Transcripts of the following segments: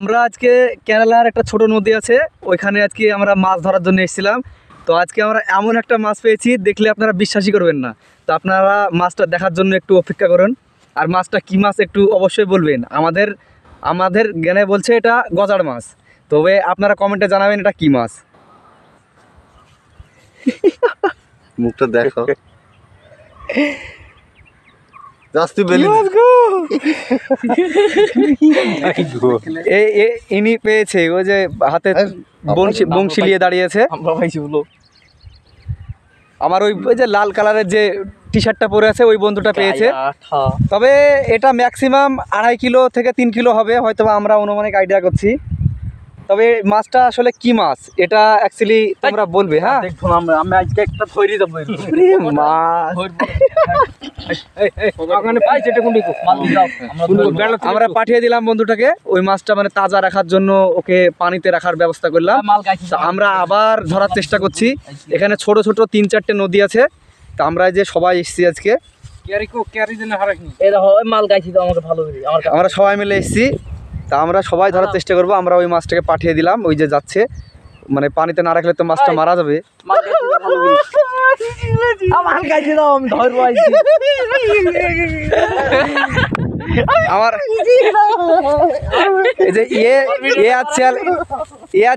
আমরা আজকে কেরালার একটা ছোট নদী আছে, ওইখানে আজকে আমরা মাছ ধরার জন্য এসেছিলাম। তো আজকে আমরা এমন একটা মাছ পেয়েছি, দেখলে আপনারা বিশ্বাসই করবেন না। তো আপনারা মাছটা দেখার জন্য একটু অপেক্ষা করুন। আর মাছটা কি মাছ একটু অবশ্যই বলবেন। আমাদের জ্ঞানে বলছে এটা গজার মাছ, তবে আপনারা কমেন্টে জানাবেন এটা কি মাছ। মুখটা দেখো। ইনি পেয়েছে, ওই যে হাতে বংশী নিয়ে দাঁড়িয়েছে। আমার ওই যে লাল কালারের যে টি শার্টটা পরে আছে ওই বন্ধুটা পেয়েছে। তবে এটা ম্যাক্সিমাম 2.5 কিলো থেকে 3 কিলো হবে, হয়তো আমরা অনুমানিক আইডিয়া করছি। তবে মাছটা আসলে কি মাছ এটা অ্যাকচুয়ালি তোমরা বলবে। হ্যাঁ দেখুন, আমি আজকে একটা তৈরি দেব আমরা পাঠিয়ে দিলাম বন্ধুটাকে। ওই মাছটা মানে তাজা রাখার জন্য ওকে পানিতে রাখার ব্যবস্থা করলাম। আমরা আবার ধরার চেষ্টা করছি। এখানে ছোট ছোট 3-4টে নদী আছে। তা আমরা যে সবাই এসেছি আজকে, আমরা সবাই মিলে এসেছি। তা আমরা সবাই ধরার চেষ্টা করবো। আমরা ওই মাছটাকে পাঠিয়ে দিলাম, ওই যে যাচ্ছে। মানে পানিতে না রাখলে তো মাছটা মারা যাবে। আমার এই যে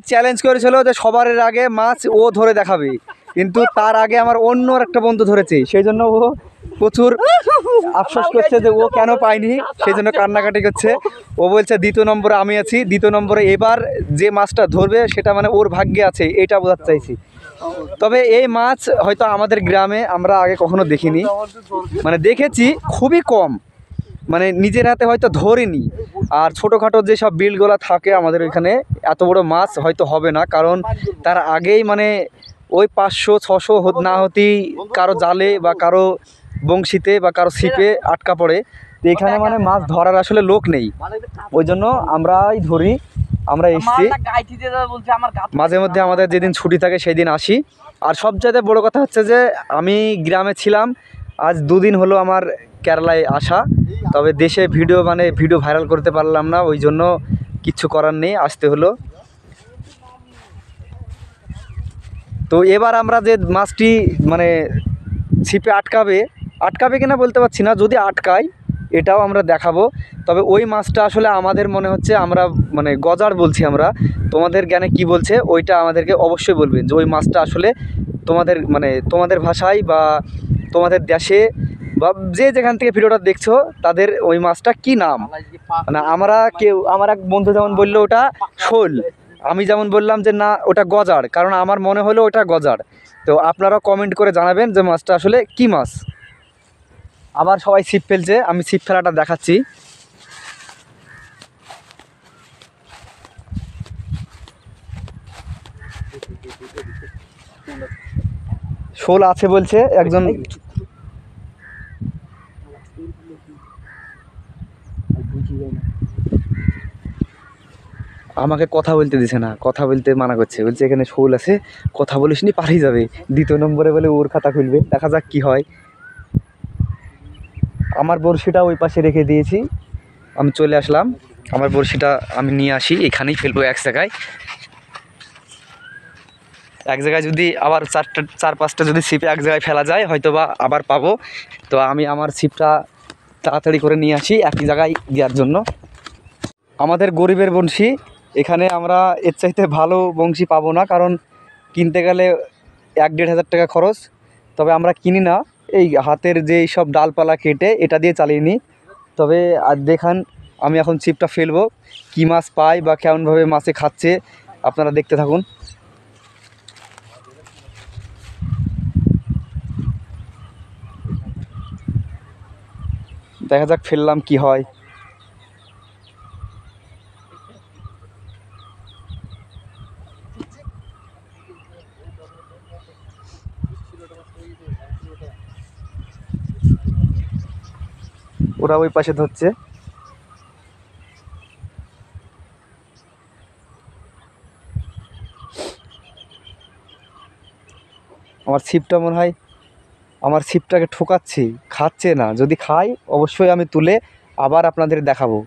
চ্যালেঞ্জ করেছিল যে সবার আগে মাছ ও ধরে দেখাবে, কিন্তু তার আগে আমার অন্য একটা বন্ধু ধরেছে, সেই জন্য ও প্রচুর আফসোস করছে যে ও কেন পায়নি, সেই জন্য কান্নাকাটি করছে। ও বলছে 2 নম্বরে আমি আছি, 2 নম্বরে এবার যে মাছটা ধরবে সেটা মানে ওর ভাগ্যে আছে, এটা বোঝাতে চাইছি। তবে এই মাছ হয়তো আমাদের গ্রামে আমরা আগে কখনো দেখিনি, মানে দেখেছি খুবই কম, মানে নিজের হাতে হয়তো ধরিনি। আর ছোটোখাটো যেসব বিলগুলো থাকে আমাদের ওইখানে এত বড় মাছ হয়তো হবে না, কারণ তার আগেই মানে ওই 500-600 না হতেই কারো জালে বা কারো বংশীতে বা কারো ছিপে আটকা পড়ে। তো এখানে মানে মাছ ধরার আসলে লোক নেই, ওই জন্য আমরাই ধরি। আমরা এসছি মাঝে মধ্যে, আমাদের যেদিন ছুটি থাকে সেই দিন আসি। আর সবচাইতে বড় কথা হচ্ছে যে আমি গ্রামে ছিলাম, আজ 2 দিন হলো আমার কেরালায় আসা। তবে দেশে ভিডিও ভাইরাল করতে পারলাম না, ওই জন্য কিচ্ছু করার নেই, আসতে হলো। তো এবার আমরা যে মাছটি মানে ছিপে আটকাবে কিনা বলতে পারছি না, যদি আটকায় এটাও আমরা দেখাবো। তবে ওই মাছটা আসলে আমাদের মনে হচ্ছে আমরা মানে গজার বলছি আমরা, তোমাদের জ্ঞানে কি বলছে ওইটা আমাদেরকে অবশ্যই বলবেন যে ওই মাছটা আসলে তোমাদের ভাষায় বা তোমাদের দেশে বা যে যেখান থেকে ভিডিওটা দেখছো তাদের ওই মাছটা কি নাম। মানে আমার এক বন্ধু যেমন বললো ওটা শোল, আমি যেমন বললাম যে না ওটা গজার, কারণ আমার মনে হলো ওটা গজার। তো আপনারা কমেন্ট করে জানাবেন যে মাছটা আসলে কি মাছ। আবার সবাই ছিপ ফেলছে, আমি ছিপ ফেলাটা দেখাচ্ছি। শোল আছে বলছে একজন। আমাকে কথা বলতে দিছে না, কথা বলতে মানা করছে, বলছে এখানে শোল আছে, কথা বলিস নি পালিয়ে যাবে। 2 নম্বরে বলে ওর খাতা খুলবে, দেখা যাক কি হয়। আমার বড়শিটা ওই পাশে রেখে দিয়েছি, আমি চলে আসলাম। আমার বড়শিটা আমি নিয়ে আসি, এখানেই ফেলবো এক জায়গায় যদি আবার 4-5টা যদি ছিপে এক জায়গায় ফেলা যায় হয়তো বা আবার পাবো। তো আমি আমার ছিপটা তাড়াতাড়ি করে নিয়ে আসি একই জায়গায় দেওয়ার জন্য। আমাদের গরিবের বংশী, এখানে আমরা এর চাইতে ভালো বংশী পাবো না, কারণ কিনতে গেলে 1-1.5 হাজার টাকা খরচ। তবে আমরা কিনি না, এই হাতের যে সব ডালপালা কেটে এটা দিয়ে চালিয়ে নিই। তবে আর দেখান, আমি এখন ছিপটা ফেলবো, কী মাছ পাই বা কেমনভাবে মাছে খাচ্ছে আপনারা দেখতে থাকুন। দেখা যাক ফেললাম কি হয়। ওরা ওই পাশে ধরছে। আমার ছিপটা মনে হয় আমার ছিপটাকে ঠোকাচ্ছি, খাচ্ছে না। যদি খাই অবশ্যই আমি তুলে আবার আপনাদের দেখাবো।